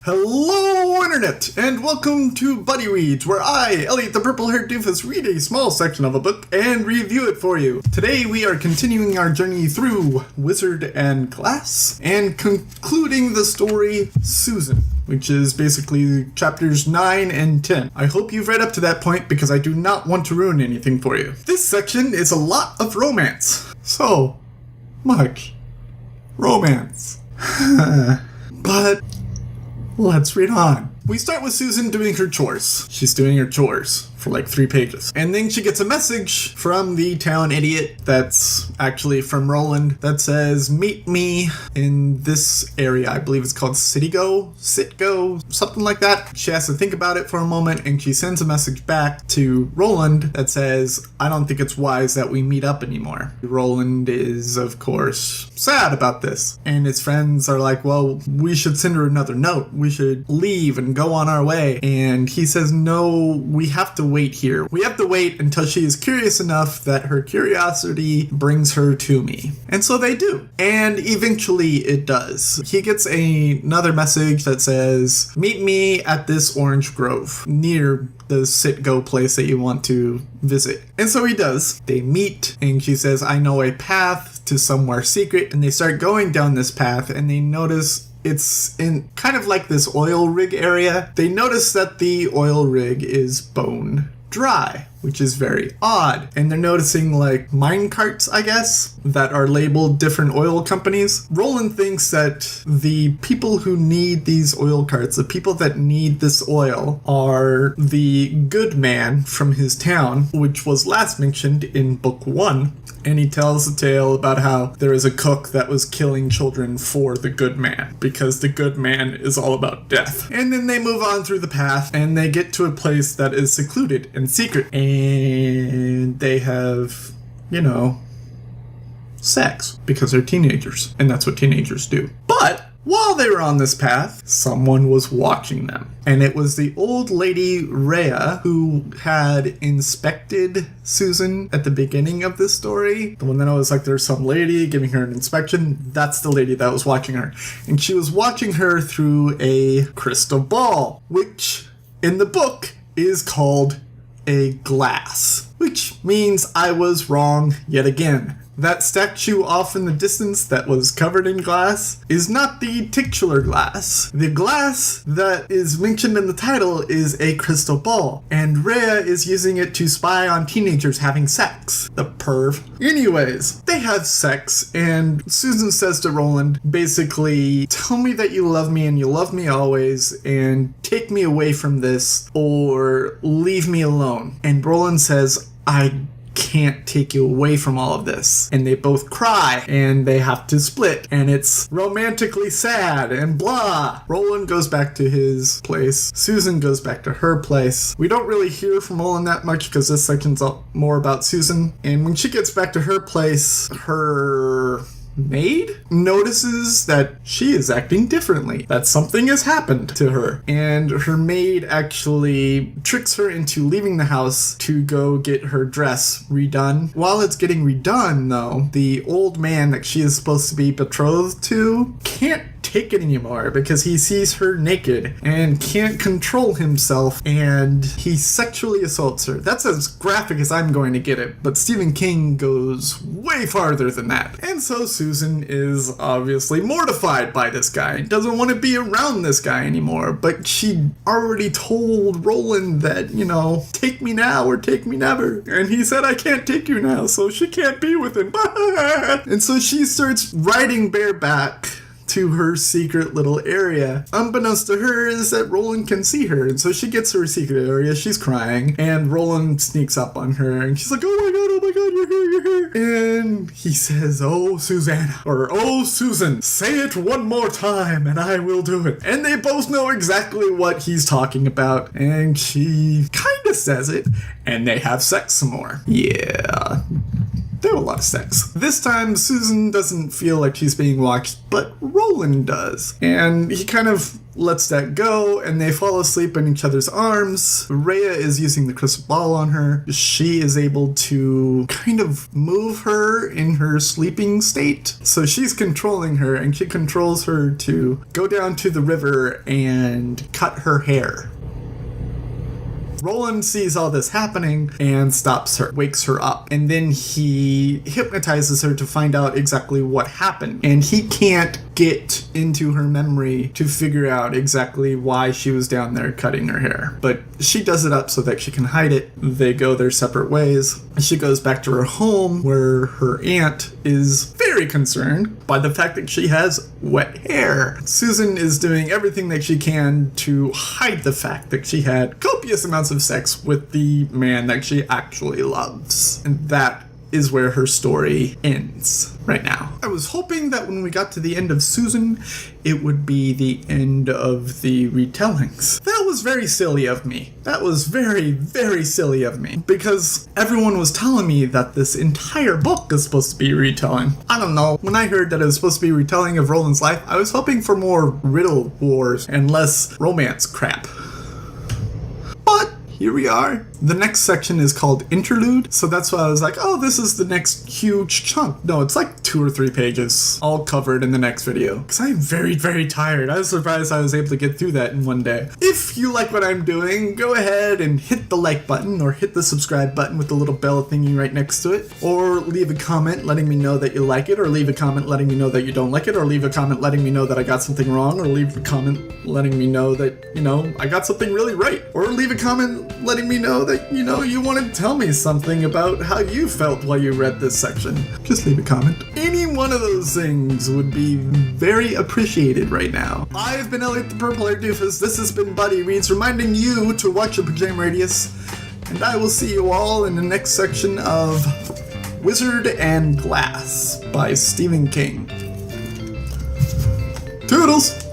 Hello, Internet, and welcome to Buddy Reads, where I, Elliot the Purple-Haired Doofus, read a small section of a book and review it for you. Today we are continuing our journey through Wizard and Glass, and concluding the story Susan, which is basically chapters 9 and 10. I hope you've read up to that point because I do not want to ruin anything for you. This section is a lot of romance. So much romance. But let's read on. We start with Susan doing her chores. She's doing her chores for like 3 pages. And then she gets a message from the town idiot that's actually from Roland that says, meet me in this area. I believe it's called Sitgo, something like that. She has to think about it for a moment and she sends a message back to Roland that says, I don't think it's wise that we meet up anymore. Roland is, of course, sad about this. And his friends are like, well, we should send her another note. We should leave and go on our way. And he says, no, we have to wait here. We have to wait until she is curious enough that her curiosity brings her to me. And so they do. And eventually it does. He gets another message that says, meet me at this orange grove near the Sitgo place that you want to visit. And so he does. They meet and she says, I know a path to somewhere secret. And they start going down this path and they notice it's in kind of like this oil rig area. They notice that the oil rig is bone dry, which is very odd. And they're noticing like mine carts, I guess, that are labeled different oil companies. Roland thinks that the people who need these oil carts, the people that need this oil, are the good man from his town, which was last mentioned in book 1. And he tells a tale about how there is a cook that was killing children for the good man, because the good man is all about death. And then they move on through the path, and they get to a place that is secluded and secret. And they have, sex, because they're teenagers. And that's what teenagers do. But while they were on this path, someone was watching them. And it was the old lady Rhea who had inspected Susan at the beginning of this story. The one that I was like, there's some lady giving her an inspection. That's the lady that was watching her. And she was watching her through a crystal ball, which in the book is called a glass, which means I was wrong yet again. That statue off in the distance that was covered in glass is not the titular glass. The glass that is mentioned in the title is a crystal ball, and Rhea is using it to spy on teenagers having sex. The perv. Anyways, they have sex, and Susan says to Roland, basically, tell me that you love me and you love me always, and take me away from this, or leave me alone. And Roland says, I can't take you away from all of this. And they both cry and they have to split and it's romantically sad and blah. Roland goes back to his place. Susan goes back to her place. We don't really hear from Roland that much because this section's more about Susan. And when she gets back to her place, her maid notices that she is acting differently, that something has happened to her, and her maid actually tricks her into leaving the house to go get her dress redone. While it's getting redone, though, the old man that she is supposed to be betrothed to can't take it anymore because he sees her naked and can't control himself and he sexually assaults her. That's as graphic as I'm going to get it, but Stephen King goes way farther than that. And so Susan is obviously mortified by this guy, doesn't want to be around this guy anymore, but she already told Roland that, take me now or take me never. And he said, I can't take you now, so she can't be with him. And so she starts riding bareback to her secret little area. Unbeknownst to her is that Roland can see her, and so she gets to her secret area, she's crying, and Roland sneaks up on her, and she's like, oh my god, you're here. And he says, oh Susanna, or oh Susan, say it one more time and I will do it. And they both know exactly what he's talking about, and she kinda says it, and they have sex some more. Yeah. They have a lot of sex. This time, Susan doesn't feel like she's being watched, but Roland does. And he kind of lets that go, and they fall asleep in each other's arms. Rhea is using the crystal ball on her. She is able to kind of move her in her sleeping state. So she's controlling her, and she controls her to go down to the river and cut her hair. Roland sees all this happening and stops her, wakes her up, and then he hypnotizes her to find out exactly what happened. And he can't get into her memory to figure out exactly why she was down there cutting her hair. But she does it up so that she can hide it. They go their separate ways. She goes back to her home where her aunt is very concerned by the fact that she has wet hair. Susan is doing everything that she can to hide the fact that she had copious amounts of sex with the man that she actually loves. And that is where her story ends right now. I was hoping that when we got to the end of Susan, it would be the end of the retellings. That was very silly of me. That was very, very silly of me, because everyone was telling me that this entire book is supposed to be a retelling. I don't know. When I heard that it was supposed to be a retelling of Roland's life, I was hoping for more riddle wars and less romance crap. But here we are. The next section is called Interlude, so that's why I was like, oh, this is the next huge chunk. No, it's like 2 or 3 pages, all covered in the next video. Because I'm very, very tired. I was surprised I was able to get through that in one day. If you like what I'm doing, go ahead and hit the like button, or hit the subscribe button with the little bell thingy right next to it, or leave a comment letting me know that you like it, or leave a comment letting me know that you don't like it, or leave a comment letting me know that I got something wrong, or leave a comment letting me know that, I got something really right, or leave a comment letting me know that, you want to tell me something about how you felt while you read this section. Just leave a comment. Any one of those things would be very appreciated right now. I've been Elliot the Purple Hair Doofus. This has been Buddy Reads, reminding you to watch your Pajama Radius, and I will see you all in the next section of Wizard and Glass by Stephen King. Toodles!